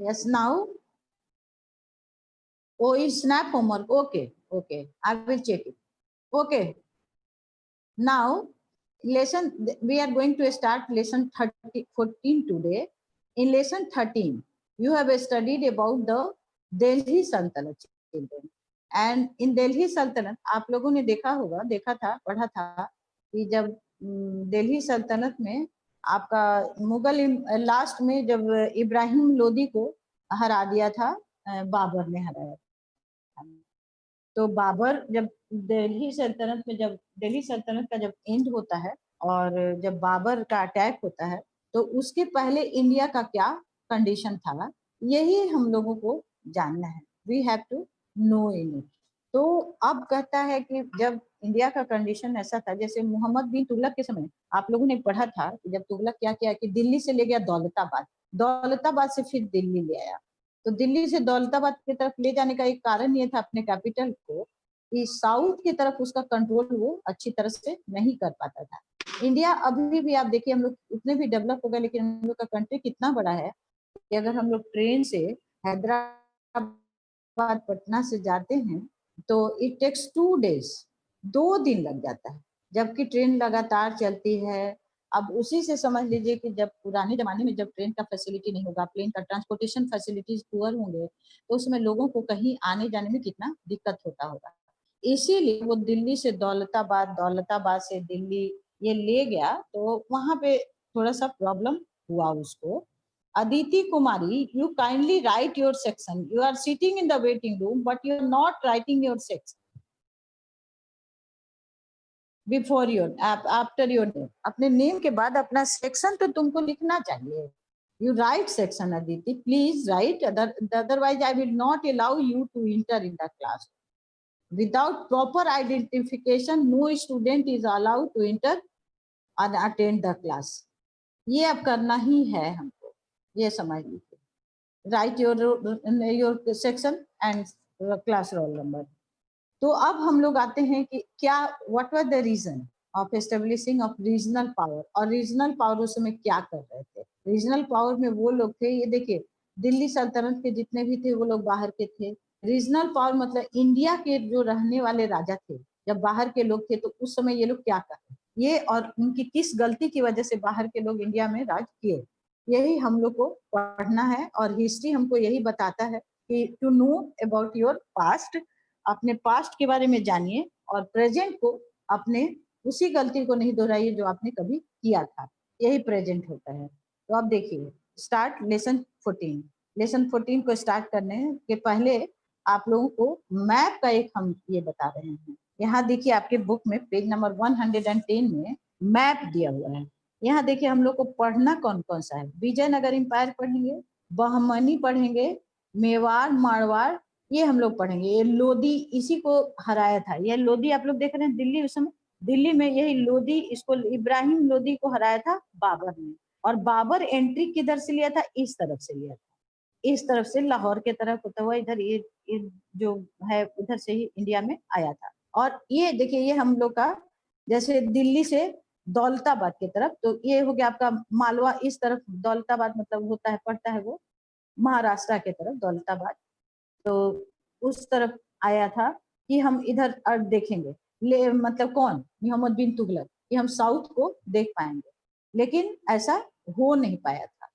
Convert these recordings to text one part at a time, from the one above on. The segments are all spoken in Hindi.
Yes, now. Oh, it's snap homework. Okay, okay. I will check it. Okay. Now, we are going to start lesson 14 today. In lesson 13, you have studied about the Delhi Sultanate children. And in Delhi Sultanate, आप लोगों ने देखा था, पढ़ा था कि जब दिल्ली सल्तनत में आपका मुगल लास्ट में जब इब्राहिम लोदी को हरा दिया था, बाबर ने हराया था। तो बाबर जब दिल्ली सल्तनत का जब एंड होता है और जब बाबर का अटैक होता है, तो उसके पहले इंडिया का क्या कंडीशन था, यही हम लोगों को जानना है। We have to know in it. तो अब कहता है कि जब इंडिया का कंडीशन ऐसा था, जैसे मोहम्मद बिन तुगलक के समय आप लोगों ने पढ़ा था कि जब तुगलक क्या किया कि दिल्ली से ले गया दौलताबाद, दौलताबाद से फिर दिल्ली ले आया। तो दिल्ली से दौलताबाद की तरफ ले जाने का एक कारण ये था अपने कैपिटल को, कि साउथ की तरफ उसका कंट्रोल वो अच्छी तरह से नहीं कर पाता था। इंडिया अभी भी आप देखिए, हम लोग इतने भी डेवलप हो गए, लेकिन हम लोग का कंट्री कितना बड़ा है कि अगर हम लोग ट्रेन से हैदराबाद पटना से जाते हैं तो इट टेक्स 2 days, 2 दिन लग जाता है, जबकि ट्रेन लगातार चलती है। अब उसी से समझ लीजिए कि जब पुराने जमाने में जब ट्रेन का फैसिलिटी नहीं होगा, प्लेन का ट्रांसपोर्टेशन फैसिलिटीज पुअर होंगे, तो उसमें लोगों को कहीं आने जाने में कितना दिक्कत होता होगा। इसीलिए वो दिल्ली से दौलताबाद, दौलताबाद से दिल्ली ये ले गया, तो वहां पे थोड़ा सा प्रॉब्लम हुआ उसको। Aditi Kumari, you kindly write your section. You are sitting in the waiting room, but you are not writing your section before your after your name. अपने नेम के बाद अपना सेक्शन तो तुमको लिखना चाहिए. You write section, Aditi. Please write. Otherwise, I will not allow you to enter in the class. Without proper identification, no student is allowed to enter and attend the class. ये अब करना ही है हमको, ये समझ लीजिए. Write your section and class roll number. तो अब हम लोग आते हैं कि क्या what was the reason of establishing of regional power, और रीजनल पावर उस समय क्या कर रहे थे. रीजनल पावर में वो लोग थे, ये देखिए दिल्ली सल्तनत के जितने भी थे वो लोग बाहर के थे. रीजनल पावर मतलब इंडिया के जो रहने वाले राजा थे, जब बाहर के लोग थे तो उस समय ये लोग क्या कर रहे, ये और उनकी किस गलती की वजह से बाहर के लोग इंडिया में राज किए, यही हम लोग को पढ़ना है. और हिस्ट्री हमको यही बताता है कि to know about your past, अपने पास्ट के बारे में जानिए और प्रेजेंट को अपने उसी गलती को नहीं दोहराइए जो आपने कभी किया था, यही प्रेजेंट होता है. तो अब देखिए स्टार्ट लेसन 14. लेसन 14 को स्टार्ट करने के पहले आप लोगों को मैप का एक हम ये बता रहे हैं. यहाँ देखिए आपके बुक में पेज नंबर 110 में मैप दिया हुआ है. यहाँ देखिए हम लोग को पढ़ना कौन कौन सा है. विजयनगर एम्पायर पढ़ेंगे, बहमनी पढ़ेंगे, मेवाड़, मारवाड़, ये हम लोग पढ़ेंगे. ये लोदी इसी को हराया था. ये लोदी आप लोग देख रहे हैं दिल्ली, उस समय दिल्ली में यही लोदी, इसको इब्राहिम लोदी को हराया था बाबर ने. और बाबर एंट्री किधर से लिया था, इस तरफ से लिया था, इस तरफ से लाहौर के तरफ होता हुआ इधर ये जो है उधर से ही इंडिया में आया था. और ये देखिए ये हम लोग का जैसे दिल्ली से दौलताबाद की तरफ, तो ये हो गया आपका मालवा, इस तरफ दौलताबाद मतलब होता है, पड़ता है वो महाराष्ट्र के तरफ दौलताबाद. तो उस तरफ आया था कि हम इधर अर्थ देखेंगे, मतलब कौन, मोहम्मद बिन तुगलक, कि हम साउथ को देख पाएंगे. लेकिन ऐसा हो नहीं पाया था,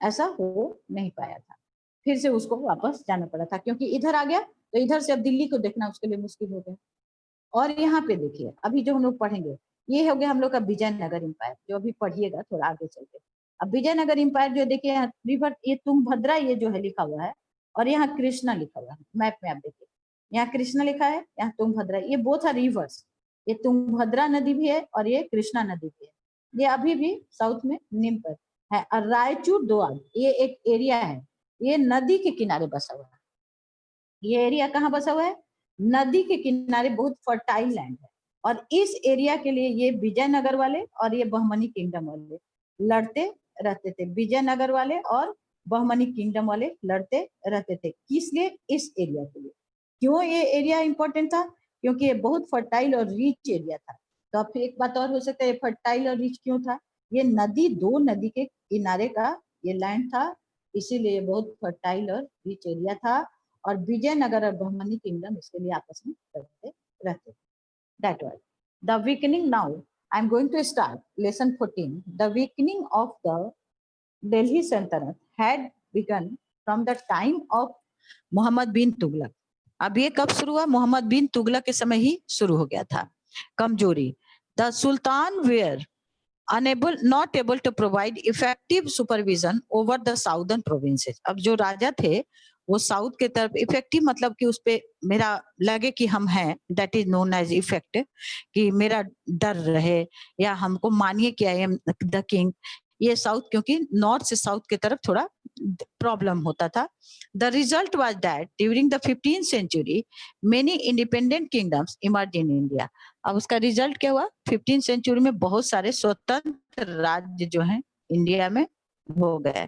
ऐसा हो नहीं पाया था. फिर से उसको वापस जाना पड़ा था, क्योंकि इधर आ गया तो इधर से अब दिल्ली को देखना उसके लिए मुश्किल हो गया. और यहाँ पे देखिए अभी जो हम लोग पढ़ेंगे ये हो गया हम लोग का विजयनगर एम्पायर, जो अभी पढ़िएगा थोड़ा आगे चल के. अब विजयनगर एम्पायर जो देखिए रिवर, ये तुंगभद्रा ये जो है लिखा हुआ है, और यहाँ कृष्णा लिखा हुआ है. मैप में आप देखिए यहाँ कृष्णा लिखा है, यहाँ तुंगभद्रा, ये बोथ आर रिवर्स. ये तुंगभद्रा नदी भी है और ये कृष्णा नदी भी है. ये अभी भी साउथ में निम पर है. और रायचूर दोआब ये एक एरिया है, ये नदी के किनारे बसा हुआ है. ये एरिया कहाँ बसा हुआ है, नदी के किनारे, बहुत फर्टाइल लैंड है. और इस एरिया के लिए ये विजयनगर वाले और ये बहमनी किंगडम वाले लड़ते रहते थे. विजयनगर वाले और बहमनी किंगडम वाले लड़ते रहते थे. किस लिए, इस एरिया के लिए. क्यों ये एरिया इंपॉर्टेंट था, क्योंकि ये बहुत फर्टाइल और रिच एरिया था. तो अब एक बात और हो सकता है, फर्टाइल और रिच क्यों था, ये नदी, दो नदी के किनारे का ये लैंड था, इसीलिए बहुत फर्टाइल और रिच एरिया था, और विजयनगर और बहमनी किंगडम इसके लिए आपस में लड़ते रहते थे। That was the weakening. Now I am going to start lesson 14. The weakening of the Delhi Sultanate had begun from the time of Mohammad बिन तुगलक। अब ये कब शुरू हुआ? मोहम्मद बिन तुगलक के समय ही शुरू हो गया था। कमजोरी, the sultan were unable not able to provide effective supervision over the southern provinces। अब जो राजा थे वो साउथ के तरफ इफेक्टिव, मतलब कि उस पे मेरा लगे कि हम हैं, that is known as effect, कि मेरा डर रहे या हमको मानिए कि आई एम द किंग। ये साउथ, क्योंकि नॉर्थ से साउथ की तरफ थोड़ा प्रॉब्लम होता था। The result was that during the 15th century many independent kingdoms emerge in India. अब उसका रिजल्ट क्या हुआ? 15th सेंचुरी में बहुत सारे स्वतंत्र राज्य जो हैं इंडिया में हो गए।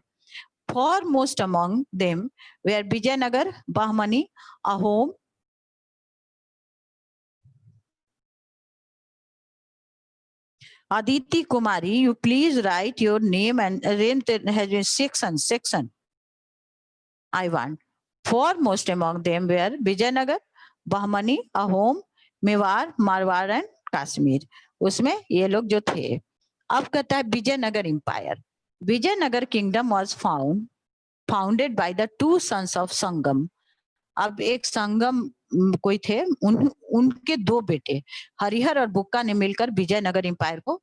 Foremost among them were Vijayanagar, Bahmani, Ahom, Aditi Kumari. You please write your name and arrange has been section. I want. Foremost among them were Vijayanagar, Bahmani, Ahom, Mewar, Marwar and Kashmir. उसमें ये लोग जो थे। अब कहता है Vijayanagar empire. Vijayanagar kingdom was founded by the two sons of Sangam. अब एक संगम कोई थे, उनके दो बेटे हरिहर और बुक्का ने मिलकर विजयनगर एम्पायर को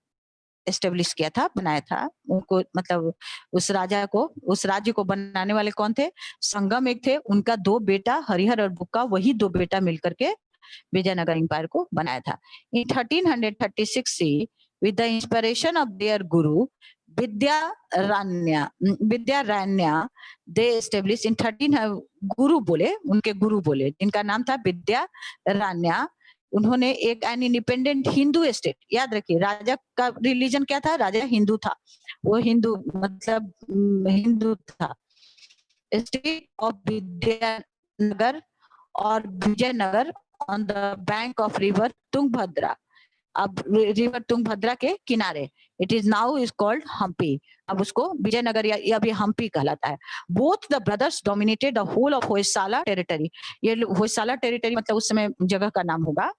एस्टेब्लिश किया था, बनाया था। उनको मतलब उस राज्य को बनाने वाले कौन थे? संगम एक थे, उनका दो बेटा हरिहर और बुक्का, वही दो बेटा मिलकर के विजयनगर एम्पायर को बनाया था। In 1336 C with the inspiration of their guru Vidyaranya they establish in 13 उनके गुरु बोले जिनका नाम था विद्यारण्य। उन्होंने एक एन इंडिपेंडेंट हिंदू स्टेट, याद रखिए राजा का रिलीजन क्या था? राजा हिंदू था, वो हिंदू मतलब हिंदू था। स्टेट ऑफ विद्यानगर और Vijayanagar on the bank of river Tungabhadra. अब रिवर तुंगभद्रा के किनारे, it is now is called Hampi. अब उसको विजयनगर या अभी हम्पी कहलाता है। Both the brothers dominated the whole of Hoysala territory. ये होयसाला टेरिटरी मतलब उस समय जगह का नाम होगा।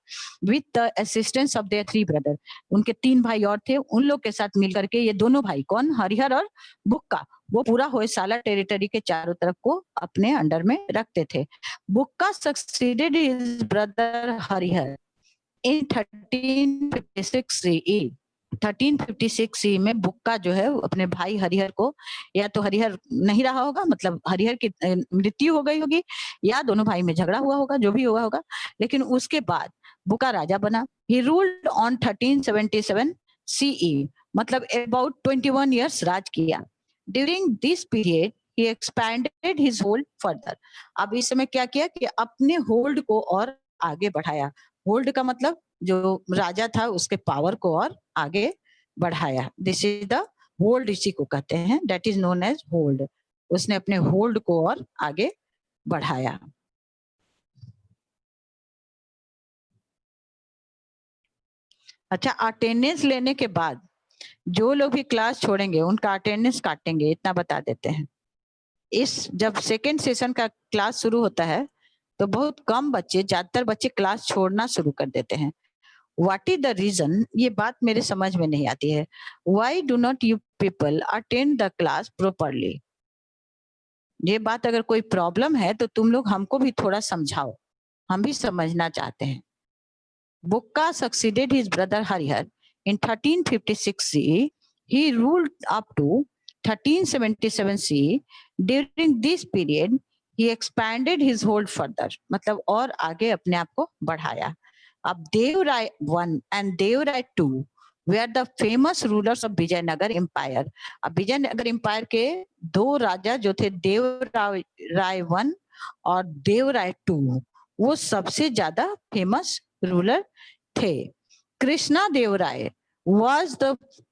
With the assistance of there 3 brother, उनके 3 भाई और थे, उन लोग के साथ मिलकर के ये दोनों भाई कौन? हरिहर और बुक्का, वो पूरा होयसाला टेरिटरी के चारों तरफ को अपने अंडर में रखते थे। बुक्का succeeded his brother Harihara in 1356 CE। 1356 CE में बुक्का जो है अपने भाई हरिहर को, या तो हरिहर नहीं रहा होगा, मतलब हरिहर की मृत्यु हो गई होगी, या दोनों भाई में झगड़ा हुआ होगा, जो भी हुआ होगा, लेकिन उसके बाद बुक्का राजा बना। ही रूल्ड ऑन 1377 CE, मतलब अबाउट 21 years राज किया। During this period he expanded his hold further। अब इस समय क्या किया कि अपने होल्ड को और आगे बढ़ाया। होल्ड का मतलब जो राजा था उसके पावर को और आगे बढ़ाया। दिस इज द होल्ड, इसी को कहते हैं, that is known as hold. उसने अपने होल्ड को और आगे बढ़ाया। अच्छा, अटेंडेंस लेने के बाद जो लोग भी क्लास छोड़ेंगे उनका अटेंडेंस काटेंगे, इतना बता देते हैं। इस जब सेकेंड सेशन का क्लास शुरू होता है तो बहुत कम बच्चे, ज्यादातर बच्चे क्लास छोड़ना शुरू कर देते हैं। What is the reason? ये बात मेरे समझ में नहीं आती है। Why do not you people attend the class properly? ये बात अगर कोई प्रॉब्लम है तो तुम लोग हमको भी थोड़ा समझाओ, हम भी समझना चाहते हैं। Bukka succeeded his brother Harihara in 1356 CE। He ruled up to 1377 CE। During this period he expanded his hold further, मतलब और आगे अपने आप को बढ़ाया। अब Devaraya 1 and Devaraya 2 were the famous rulers of Vijayanagar empire. अब विजयनगर एम्पायर के दो राजा जो थे, देवराय 1 और देवराय 2, वो सबसे ज्यादा फेमस रूलर थे। Krishna Devaraya was the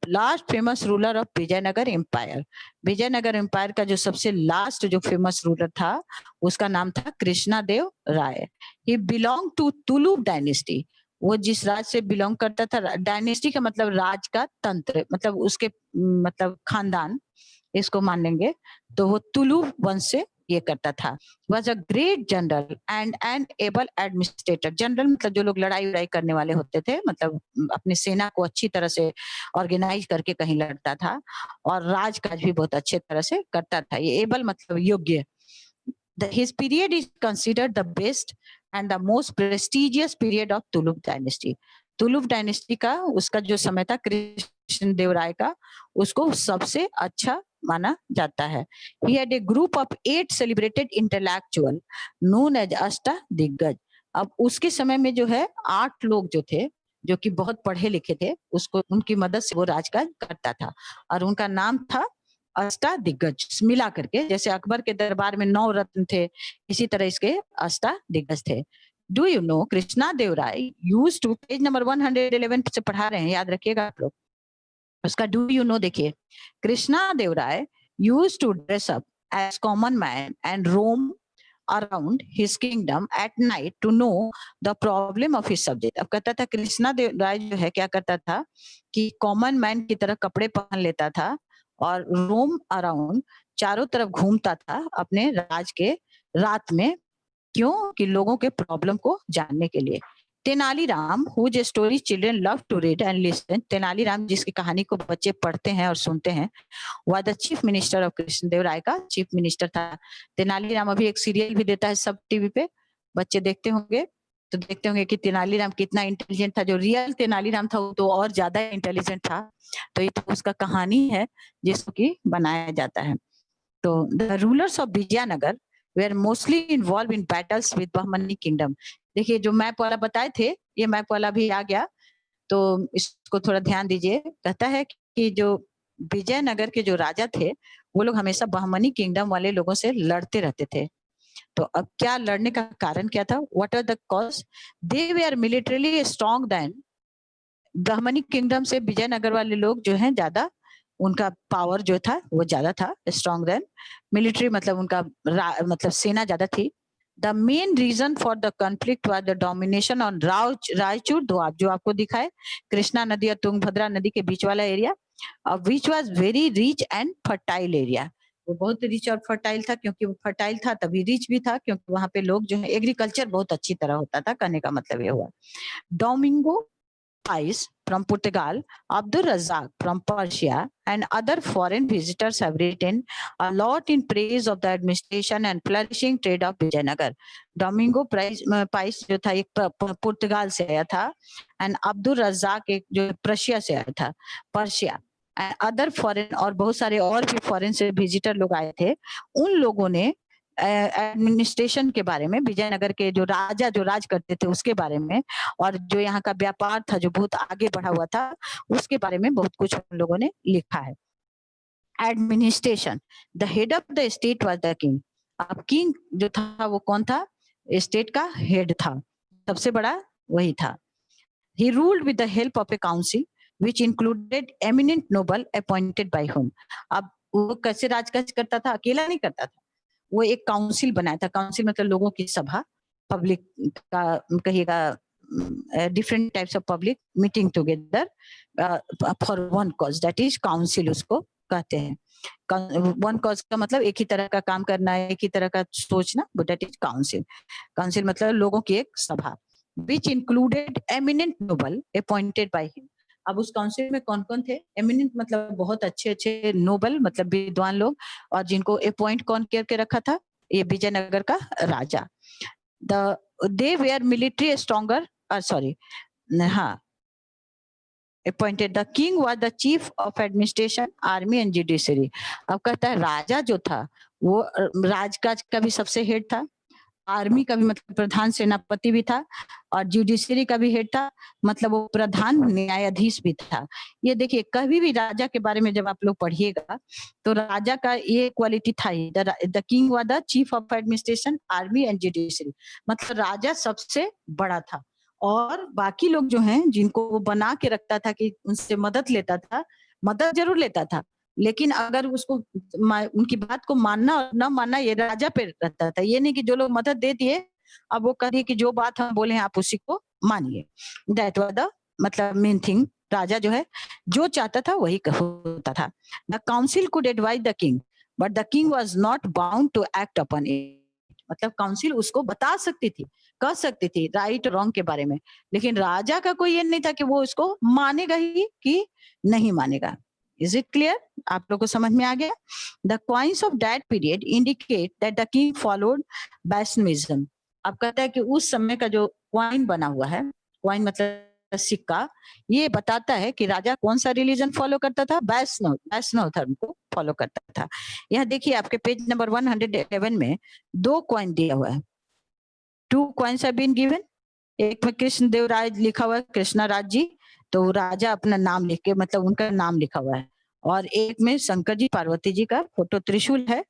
last famous ruler of Vijayanagar empire. Vijayanagar empire का जो सबसे लास्ट जो फेमस रूलर था उसका नाम था Krishna Deva Raya. He belonged to Tuluva dynasty. वो जिस राज से बिलोंग करता था, डायनेस्टी का मतलब राज का तंत्र, मतलब उसके मतलब खानदान, इसको मानेंगे, तो वो तुलु वंश से ये करता था। Was a great general and an able administrator. General मतलब जो लोग लड़ाई वड़ाई करने वाले होते थे, मतलब अपनी सेना को अच्छी तरह से ऑर्गेनाइज करके कहीं लड़ता था, और राजकाज भी बहुत अच्छे तरह से करता था। ये एबल मतलब योग्य। His period is considered the best and the most prestigious period of Tuluva dynasty. Tuluva dynasty का उसका जो समय था कृष्ण देव राय का, उसको सबसे अच्छा माना जाता है। He had a group of 8 celebrated intellectual known as अष्टा दिग्गज। अब उसके समय में जो है 8 लोग जो थे, जो कि बहुत पढ़े लिखे थे, उसको उनकी मदद से वो राजकाज करता था, और उनका नाम था अष्टा दिग्गज मिला करके। जैसे अकबर के दरबार में 9 रत्न थे, इसी तरह इसके अष्टा दिग्गज थे। Do you know Krishna Deva Raya use to, page number 111 से पढ़ा रहे हैं, याद रखिएगा आप लोग। उसका डू यू नो देखिए, Krishna Deva Raya use to dress up as common man and roam around his kingdom at night to know the problem of his subject. अब कहता था कृष्णा देव राय जो है क्या करता था कि कॉमन मैन की तरह कपड़े पहन लेता था और रोम अराउंड चारों तरफ घूमता था अपने राज के रात में। क्यों? कि लोगों के प्रॉब्लम को जानने के लिए। Tenaliram whose story children love to read and listen. Tenaliram जिसकी कहानी को बच्चे पढ़ते हैं और सुनते हैं, वह the chief minister of Krishnadeva Raya का चीफ मिनिस्टर था। तेनालीराम अभी एक सीरियल भी देता है सब टीवी पे, बच्चे देखते होंगे तो देखते होंगे कि तेनालीराम कितना इंटेलिजेंट था। जो रियल तेनालीराम था वो तो और ज्यादा इंटेलिजेंट था। तो ये तो उसका कहानी है जिसको कि बनाया जाता है। तो the rulers of Vijayanagar were mostly involve in battles with Bahmani kingdom. देखिए जो मैप वाला बताए थे, ये मैप वाला भी आ गया, तो इसको थोड़ा ध्यान दीजिए। कहता है कि जो विजयनगर के जो राजा थे, वो लोग हमेशा बहमनी किंगडम वाले लोगों से लड़ते रहते थे। तो अब क्या लड़ने का कारण क्या था? What are the cause? They way are militarily strong then. Bahmani kingdom से विजयनगर वाले लोग जो हैं ज्यादा, उनका पावर जो था वो ज्यादा था, स्ट्रॉन्ग देन मिलिट्री, मतलब उनका मतलब सेना ज्यादा थी। The main reason for the conflict was the domination on Raichur Doab, जो आपको दिखाए कृष्णा नदी और तुंगभद्रा नदी के बीच वाला area, which was very rich and fertile area. वो बहुत रिच और फर्टाइल था, क्योंकि वो फर्टाइल था तभी रिच भी था, क्योंकि वहां पे लोग जो है एग्रीकल्चर बहुत अच्छी तरह होता था। कहने का मतलब ये हुआ। Domingo Pais from Portugal, Abdul Razak from Persia, and other foreign visitors have written a lot in praise of the administration and flourishing trade of Vijayanagar. Domingo Pais जो था एक पुर्तगाल से आया था, एंड अब्दुल रजाक एक जो प्रशिया से आया था, पर्शिया, एंड अदर फॉरेन, और बहुत सारे और भी फॉरेन से विजिटर लोग आए थे। उन लोगों ने एडमिनिस्ट्रेशन के बारे में, विजयनगर के जो राजा जो राज करते थे उसके बारे में, और जो यहाँ का व्यापार था जो बहुत आगे बढ़ा हुआ था, उसके बारे में बहुत कुछ उन लोगों ने लिखा है। Administration, the head of the state was the king. अब किंग जो था वो कौन था? स्टेट का हेड था, सबसे बड़ा वही था। He ruled with the help of a council which included eminent noble appointed by whom. अब वो कैसे राजकाज करता था? अकेला नहीं करता था, वो एक काउंसिल बनाया था। काउंसिल मतलब लोगों की सभा, पब्लिक का कहिएगा, different types of public meeting together for one cause, that is council उसको कहते हैं। वन कॉज का मतलब एक ही तरह का काम करना, एक ही तरह का सोचना, दैट इज काउंसिल। काउंसिल मतलब लोगों की एक सभा। Which included eminent noble appointed by him. अब उस काउंसिल में कौन कौन थे? एमिनेंट मतलब बहुत अच्छे अच्छे, नोबल मतलब विद्वान लोग, और जिनको अपॉइंट कौन करके रखा था? ये विजयनगर का राजा। The they were military stronger, sorry, हाँ, appointed. The king was the chief of administration, army and judiciary. अब कहता है राजा जो था वो राजकाज का भी सबसे हेड था, आर्मी का भी मतलब प्रधान सेनापति भी था, और जुडिशरी का भी हेड था, मतलब वो प्रधान न्यायाधीश भी था। ये देखिए, कभी भी राजा के बारे में जब आप लोग पढ़िएगा तो राजा का ये क्वालिटी था ही, the king was the chief of administration, army and judiciary. मतलब राजा सबसे बड़ा था, और बाकी लोग जो हैं जिनको वो बना के रखता था कि उनसे मदद लेता था, मदद जरूर लेता था, लेकिन अगर उसको उनकी बात को मानना और न मानना ये राजा पे रहता था। ये नहीं कि जो लोग मदद दे दिए अब वो कह दिए कि जो बात हम बोले हैं आप उसी को मानिए। दैट वाज द मतलब मेन थिंग राजा जो है जो चाहता था वही होता था। The council could advise the king but the king was not bound to act upon it. मतलब काउंसिल उसको बता सकती थी, कह सकती थी राइट रॉन्ग के बारे में, लेकिन राजा का कोई ये नहीं था कि वो उसको मानेगा ही कि नहीं मानेगा। Is it clear? आप लोग को समझ में आ गया? The coins of that period indicate that the king followed Vaishnavism. अब कहता है कि उस समय का जो कॉइन बना हुआ है, कॉइन मतलब सिक्का, ये बताता है कि राजा कौन सा रिलीजन फॉलो करता था, वैष्णव, वैष्णव धर्म को फॉलो करता था। यह देखिए आपके पेज नंबर 111 में 2 कॉइन दिया हुआ है। 2 कॉइन्स हैव बीन गिवन। एक में कृष्ण देव राय लिखा हुआ है, कृष्णा राज जी, तो राजा अपना नाम लिख के मतलब उनका नाम लिखा हुआ है, और एक में शंकर जी पार्वती जी का फोटो, त्रिशूल है,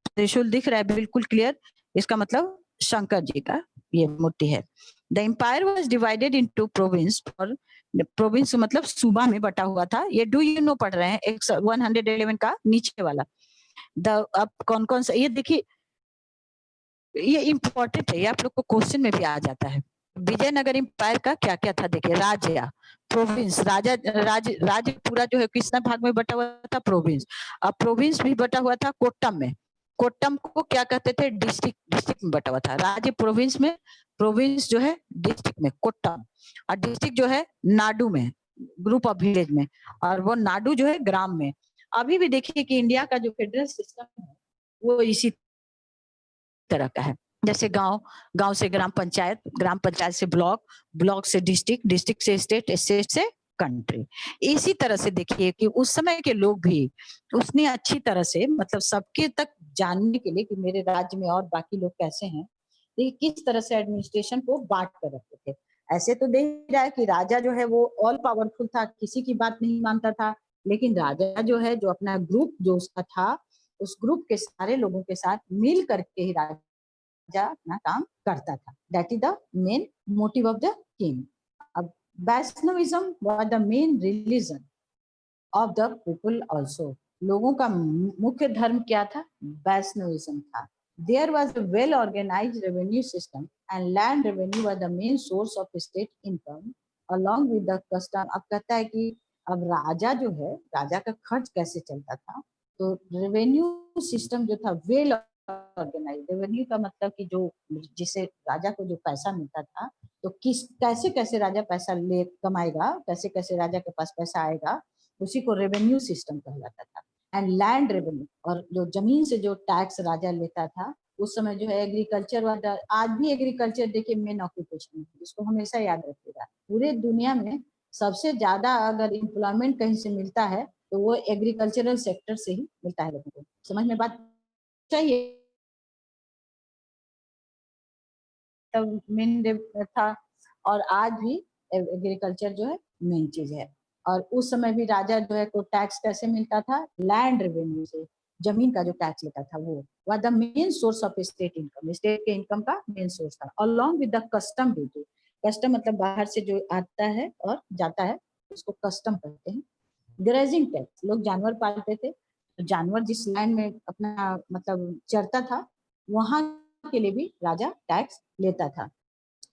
त्रिशूल दिख रहा है बिल्कुल क्लियर, इसका मतलब शंकर जी का ये मूर्ति है। The empire was divided into province, और प्रोविंस मतलब सूबा में बटा हुआ था। ये डू यू नो पढ़ रहे हैं 111 का नीचे वाला। द अब कौन कौन सा, ये देखिए ये इंपॉर्टेंट है, ये आप लोग को क्वेश्चन में भी आ जाता है। विजयनगर एम्पायर का क्या क्या था देखिए, राज्य, प्रोविंस, राजा, राज्य पूरा जो है किसना भाग में बटा हुआ था, प्रोविंस। अब प्रोविंस भी बटा हुआ था कोट्टम में। कोट्टम को क्या कहते थे, डिस्ट्रिक्ट, डिस्ट्रिक्ट में बटा हुआ था। राज्य प्रोविंस में, प्रोविंस जो है डिस्ट्रिक्ट में कोट्टम, और डिस्ट्रिक्ट जो है नाडु में, ग्रुप ऑफ विलेज में, और वो नाडु जो है ग्राम में। अभी भी देखिए कि इंडिया का जो फेडरल सिस्टम है वो इसी तरह का है। जैसे गांव, गांव से ग्राम पंचायत, ग्राम पंचायत से ब्लॉक, ब्लॉक से डिस्ट्रिक्ट, डिस्ट्रिक्ट से स्टेट, स्टेट से कंट्री। इसी तरह से देखिए कि उस समय के लोग भी उसने अच्छी तरह से मतलब सबके तक जानने के लिए कि मेरे राज्य में और बाकी लोग कैसे हैं, ये किस तरह से एडमिनिस्ट्रेशन को बांट कर रखते थे। ऐसे तो देख रहा है कि राजा जो है वो ऑल पावरफुल था, किसी की बात नहीं मानता था, लेकिन राजा जो है जो अपना ग्रुप जो उसका था, उस ग्रुप के सारे लोगों के साथ मिल करके ही राजा अपना काम करता था। That is the main motive of the king. अब Vaishnavism was the main religion of the people also. लोगों का मुख्य धर्म क्या था, वैष्णविज्म था। There was a well organised revenue system and land revenue was the main source of state income along with the custom. अब कहता है कि अब राजा जो है, राजा का खर्च कैसे चलता था, तो रेवेन्यू सिस्टम जो था वेल ऑर्गेनाइज। रेवेन्यू का मतलब कि जो जिसे राजा को जो पैसा मिलता था, तो किस कैसे कैसे राजा पैसा ले कमाएगा, कैसे कैसे राजा के पास पैसा आएगा, उसी को रेवेन्यू सिस्टम कहलाता था। एंड लैंड रेवेन्यू, और जो जमीन से जो टैक्स राजा लेता था उस समय जो है एग्रीकल्चर वाला, आज भी एग्रीकल्चर देखिए मेन ऑक्यूपेशन है, इसको हमेशा याद रखिएगा। पूरे दुनिया में सबसे ज्यादा अगर एम्प्लॉयमेंट कहीं से मिलता है तो वो एग्रीकल्चरल सेक्टर से ही मिलता है लोगों को। समझ में बात चाहिए? तब मेन था, और आज भी एग्रीकल्चर जो है मेन चीज है। और उस समय भी राजा जो है को टैक्स कैसे मिलता था, लैंड रेवेन्यू से, जमीन का जो टैक्स लेता था वो was the main source of state income, state के इनकम का मेन सोर्स था। Along with the custom duty, custom मतलब बाहर से जो आता है और जाता है उसको कस्टम कहते हैं। ग्रेजिंग टैक्स, लोग जानवर पालते थे, तो जानवर जिस लैंड में अपना मतलब चरता था वहां के लिए भी राजा टैक्स लेता था।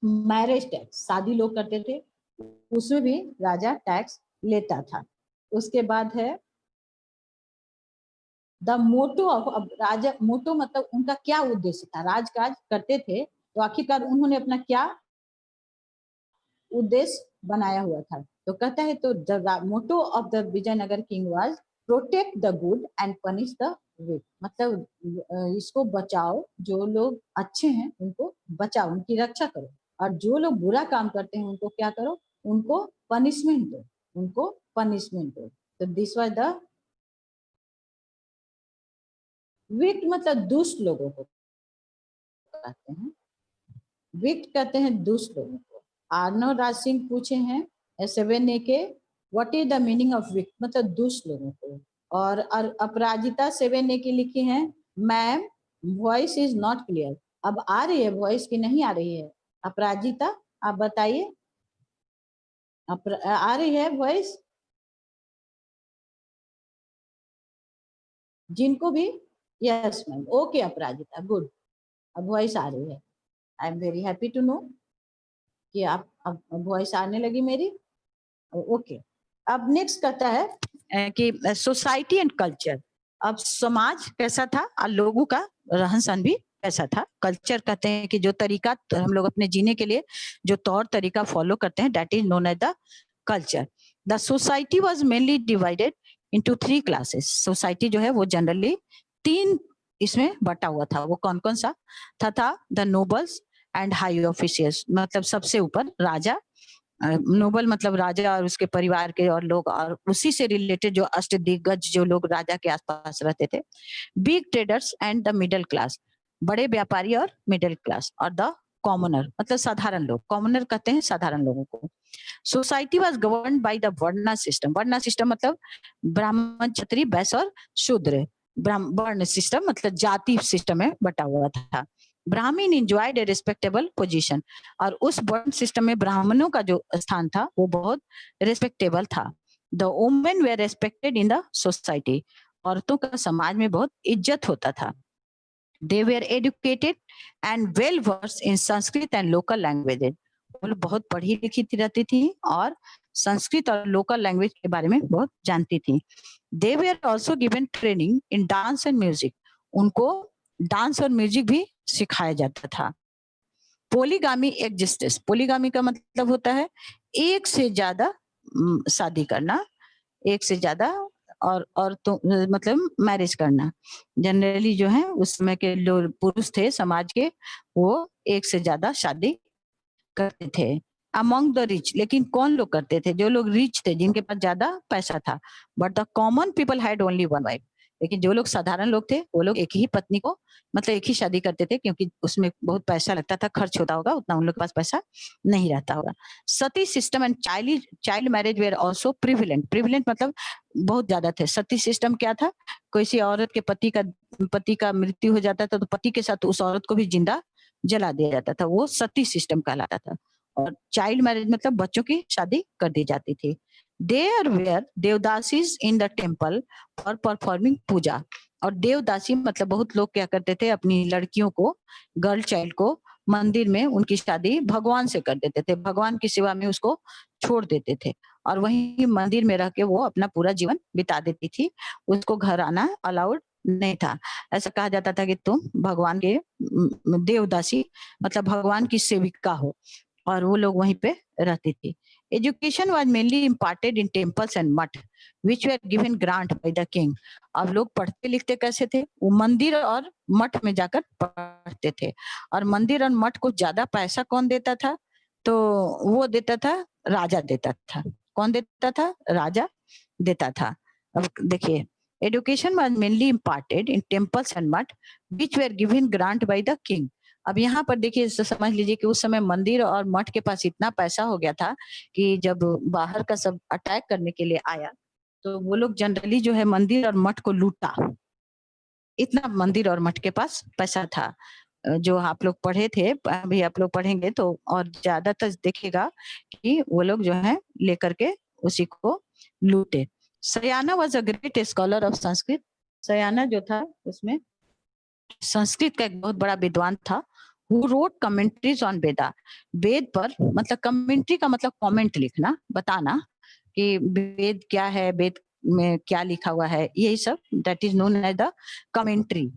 मैरिज टैक्स, शादी लोग करते थे उसमें भी राजा टैक्स लेता था। उसके बाद है द मोटो ऑफ, अब राजा मोटो मतलब उनका क्या उद्देश्य था, राजकाज करते थे तो आखिरकार उन्होंने अपना क्या उद्देश्य बनाया हुआ था। तो कहता है तो the motto of the Vijayanagar king was protect the good and punish the weak. मतलब इसको बचाओ, जो लोग अच्छे हैं उनको बचाओ, उनकी रक्षा करो, और जो लोग बुरा काम करते हैं उनको क्या करो, उनको पनिशमेंट दो, उनको पनिशमेंट दो। तो दिस वाज द विक्ट, मतलब दुष्ट लोगों को कहते हैं, विक्ट कहते हैं दुष्ट लोगों को। आर्नो राज सिंह पूछे हैं 7A के, what is the meaning of wicked, मतलब दुष्ट लोगों को। और अपराजिता 7A की लिखी है, ma'am voice is not clear. अब आ रही है वॉइस की नहीं आ रही है? अपराजिता आप बताइए, आ रही है वॉइस जिनको भी? Yes ma'am, okay Aparajita, good, अब वॉइस आ रही है। I am very happy to know कि आप अब वॉइस आने लगी मेरी। ओके। अब नेक्स्ट कहता है कि सोसाइटी एंड कल्चर। अब समाज कैसा था और लोगों का रहन सहन भी कैसा था। कल्चर कहते हैं कि जो तरीका हम लोग अपने जीने के लिए जो तौर तरीका फॉलो करते हैं, that is known as the culture. The society was mainly divided into 3 classes. Society जो है वो जनरली 3 इसमें बटा हुआ था। वो कौन कौन सा था the nobles and high officials, मतलब सबसे ऊपर राजा, नोबल मतलब राजा और उसके परिवार के और लोग, और उसी से रिलेटेड जो अष्टदिग्गज जो लोग राजा के आसपास रहते थे। Big traders and the middle class, बड़े व्यापारी और मिडिल क्लास, और द कॉमनर मतलब साधारण लोग। कॉमनर कहते हैं साधारण लोगों को। Society was govern by the varna system. Varna system मतलब ब्राह्मण, क्षत्रिय, वैश्य और शूद्र। वर्ण सिस्टम मतलब जाति सिस्टम में बटा हुआ था। ब्राह्मण इंजॉयड ए रिस्पेक्टेबल पोजीशन, और उस वर्ण सिस्टम में ब्राह्मणों का जो स्थान था वो बहुत रिस्पेक्टेबल था। The women were respected in the society, औरतों का समाज में बहुत इज्जत होता था। They were educated and well versed in Sanskrit and local languages, वो लोग बहुत पढ़ी लिखी रहती थी और संस्कृत और लोकल लैंग्वेज के बारे में बहुत जानती थी। They were also given training in dance and music, उनको डांस और म्यूजिक भी सिखाया जाता था। पोलीगामी एग्जिस्टेंस, पोलीगामी का मतलब होता है एक से ज्यादा शादी करना, एक से ज्यादा और तो मतलब मैरिज करना। जनरली जो है उस समय के जो पुरुष थे समाज के, वो एक से ज्यादा शादी करते थे। अमंग द रिच, लेकिन कौन लोग करते थे? जो लोग रिच थे, जिनके पास ज्यादा पैसा था। But the common people had only one wife, लेकिन जो लोग साधारण लोग थे वो लोग एक ही पत्नी को मतलब एक ही शादी करते थे, क्योंकि उसमें बहुत पैसा लगता था, खर्च होता होगा, उतना उन लोग के पास पैसा नहीं रहता होगा। Sati system and child marriage were also prevalent. Prevalent मतलब बहुत ज्यादा थे। सती सिस्टम क्या था? किसी औरत के पति का मृत्यु हो जाता था तो पति के साथ उस औरत को भी जिंदा जला दिया जाता था, वो सती सिस्टम कहलाता था। और चाइल्ड मैरिज मतलब बच्चों की शादी कर दी जाती थी। There were devadasis in the temple for performing puja, और देवदासी मतलब बहुत लोग क्या करते थे, अपनी लड़कियों को, गर्ल चाइल्ड को मंदिर में उनकी शादी भगवान से कर देते थे, भगवान की सेवा में उसको छोड़ देते थे और वहीं मंदिर में रह के वो अपना पूरा जीवन बिता देती थी। उसको घर आना अलाउड नहीं था। ऐसा कहा जाता था कि तुम भगवान के देवदासी मतलब भगवान की सेविका हो, और वो लोग वहीं पे रहती थी। Education was mainly imparted in temples and math which were given grant by the king. अब लोग पढ़ते लिखते कैसे थे? वो मंदिर और मठ में जाकर पढ़ते थे, और मंदिर और मठ को ज्यादा पैसा कौन देता था? तो वो देता था राजा देता था। कौन देता था? राजा देता था। अब देखिए, education was mainly imparted in temples and math which were given grant by the king. अब यहाँ पर देखिए, समझ लीजिए कि उस समय मंदिर और मठ के पास इतना पैसा हो गया था कि जब बाहर का सब अटैक करने के लिए आया तो वो लोग जनरली जो है मंदिर और मठ को लूटा। इतना मंदिर और मठ के पास पैसा था। जो आप लोग पढ़े थे, अभी आप लोग पढ़ेंगे तो और ज्यादातर देखिएगा कि वो लोग जो है लेकर के उसी को लूटे। Sayana was a great scholar of Sanskrit. Sayana जो था उसमें संस्कृत का एक बहुत बड़ा विद्वान था। हु रोट कमेंट्रीज ऑन वेदा, वेद पर मतलब कमेंट्री का मतलब कमेंट लिखना, बताना कि वेद क्या है, वेद में क्या लिखा हुआ है, यही सब, that is known as the commentary.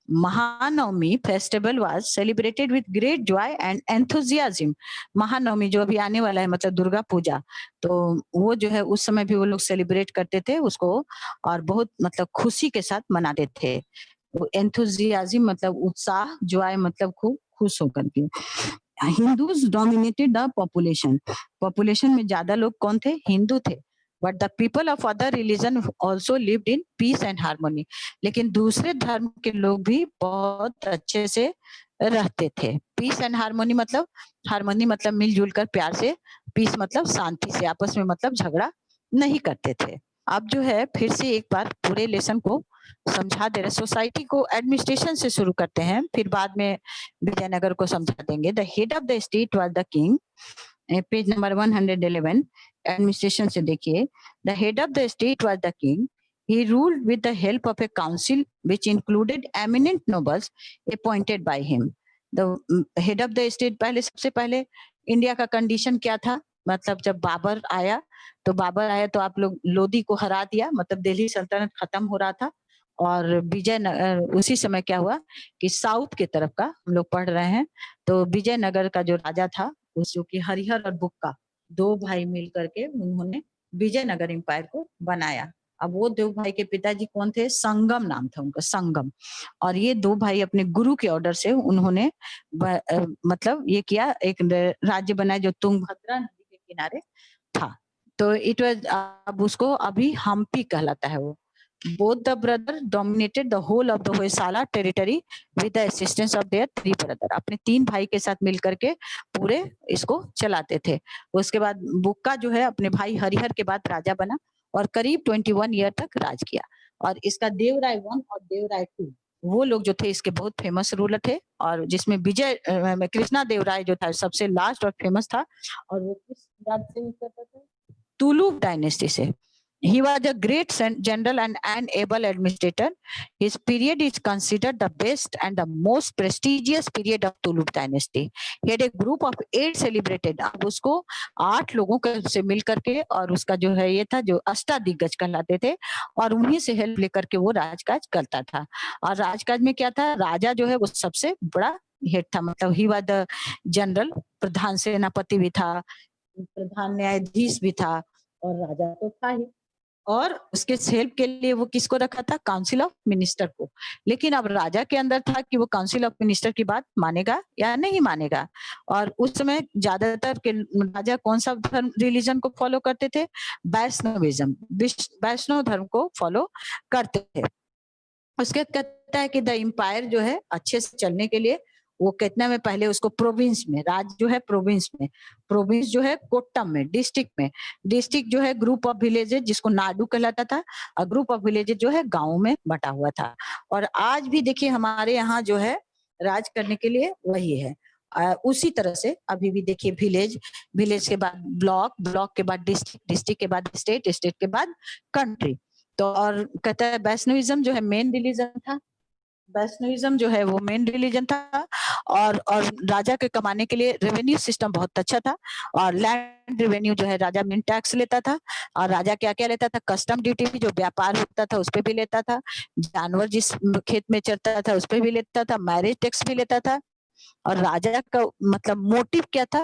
Mahanavami festival was celebrated with great joy and enthusiasm. Mahanavami जो अभी आने वाला है मतलब दुर्गा पूजा, तो वो जो है उस समय भी वो लोग सेलिब्रेट करते थे उसको और बहुत मतलब खुशी के साथ मनाते थे। एंथुजियाज्म मतलब उत्साह, जॉय मतलब खूब खुश होकर के। Hindus dominated the population. Population में ज्यादा लोग कौन थे? हिंदू थे। But the people of other religion also lived in peace and harmony. लेकिन दूसरे धर्म के लोग भी बहुत अच्छे से रहते थे। पीस एंड हार्मोनी मतलब मिलजुल कर प्यार से, पीस मतलब शांति से, आपस में मतलब झगड़ा नहीं करते थे। अब जो है फिर से एक बार पूरे लेसन को समझा दे रहे। सोसाइटी को एडमिनिस्ट्रेशन से शुरू करते हैं, फिर बाद में विजयनगर को समझा देंगे। The head of the state was the king. Page number 111 administration से देखिए। The head of the state was the king. He ruled with the help of a council which included eminent nobles appointed by him. The head of the state, पहले सबसे पहले इंडिया का कंडीशन क्या था? मतलब जब बाबर आया तो आप लोग लोदी को हरा दिया, मतलब दिल्ली सल्तनत खत्म हो रहा था। और उसी समय क्या हुआ कि साउथ की तरफ का हम लोग पढ़ रहे हैं, तो विजयनगर का जो राजा था, उस जो कि हरिहर और बुक्का दो भाई मिल करके उन्होंने विजयनगर एम्पायर को बनाया। अब वो दो भाई के पिताजी कौन थे? संगम नाम था उनका, संगम। और ये दो भाई अपने गुरु के ऑर्डर से उन्होंने मतलब ये किया, एक राज्य बनाया जो तुंगभद्रा नदी के किनारे था। तो इट वाज, अब उसको अभी हम्पी कहलाता है वो। Both the brother dominated the whole of the Hoysala territory with the assistance of their three brother. अपने तीन भाई के साथ मिलकर के पूरे इसको चलाते थे। उसके बाद बुक्का जो है अपने भाई हरिहर के बाद राजा बना और करीब 21 ईयर तक राज किया। और इसका देवराय 1 और देवराय 2 वो लोग जो थे इसके बहुत फेमस रूलर थे। और जिसमें कृष्णा देवराय जो था सबसे लास्ट और फेमस था। और वो किस राज्य से करता था? तुलुक डायनेस्टी से। He was a great general and an able administrator. His period is considered the best and the most prestigious period of Tuluk dynasty. He had a group of 8 celebrated. अब उसको 8 लोगों के से मिल करके, और उसका जो है ये था जो अष्टादिग्गज कहलाते थे, और उन्हीं से हेल्प लेकर के वो राजकाज करता था। और राजकाज में क्या था, राजा जो है वो सबसे बड़ा हेड था, मतलब ही वाज द जनरल, प्रधान सेनापति भी था, प्रधान न्यायाधीश भी था, और राजा तो था ही। और उसके हेल्प के लिए वो किसको रखा था? काउंसिल ऑफ मिनिस्टर को। लेकिन अब राजा के अंदर था कि वो काउंसिल ऑफ मिनिस्टर की बात मानेगा या नहीं मानेगा। और उस समय ज्यादातर के राजा कौन सा धर्म रिलीजन को फॉलो करते थे? वैष्णविज्म, वैष्णव धर्म को फॉलो करते थे। उसके कहता है कि द एम्पायर जो है अच्छे से चलने के लिए वो कितने में, पहले उसको प्रोविंस में, राज्य जो है प्रोविंस में, प्रोविंस जो है कोट्टम में, डिस्ट्रिक्ट में, डिस्ट्रिक्ट जो है ग्रुप ऑफ विलेजेस जिसको नाडू कहलाता था, और ग्रुप ऑफ विलेजेस जो है गांव में बटा हुआ था। और आज भी देखिए हमारे यहाँ जो है राज करने के लिए वही है। उसी तरह से अभी भी देखिए विलेज, विलेज के बाद ब्लॉक, ब्लॉक के बाद डिस्ट्रिक्ट, डिस्ट्रिक्ट के बाद स्टेट, स्टेट के बाद कंट्री। तो और कहता है वैष्णविज्म जो है मेन रिलीजन था, वैष्णविज्म जो है वो मेन रिलीजन था। और राजा के कमाने के लिए रेवेन्यू सिस्टम बहुत अच्छा था। और लैंड रेवेन्यू जो है राजा मेन टैक्स लेता था। और राजा क्या क्या लेता था? कस्टम ड्यूटी भी, जो व्यापार होता था उस पर भी लेता था, जानवर जिस खेत में चरता था उस पर भी लेता था, मैरिज टैक्स भी लेता था। और राजा का मतलब मोटिव क्या था,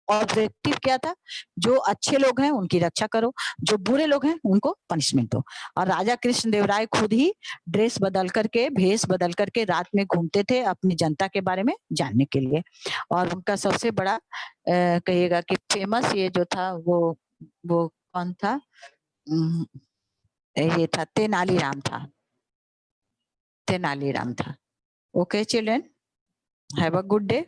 ऑब्जेक्टिव क्या था? जो अच्छे लोग हैं उनकी रक्षा करो, जो बुरे लोग हैं उनको पनिशमेंट दो। और राजा कृष्णदेवराय खुद ही ड्रेस बदल करके, भेष बदल करके रात में घूमते थे अपनी जनता के बारे में जानने के लिए। और उनका सबसे बड़ा कहिएगा कि फेमस ये जो था वो कौन था? ये था तेनालीराम था, तेनालीराम था। Okay children, have a good day.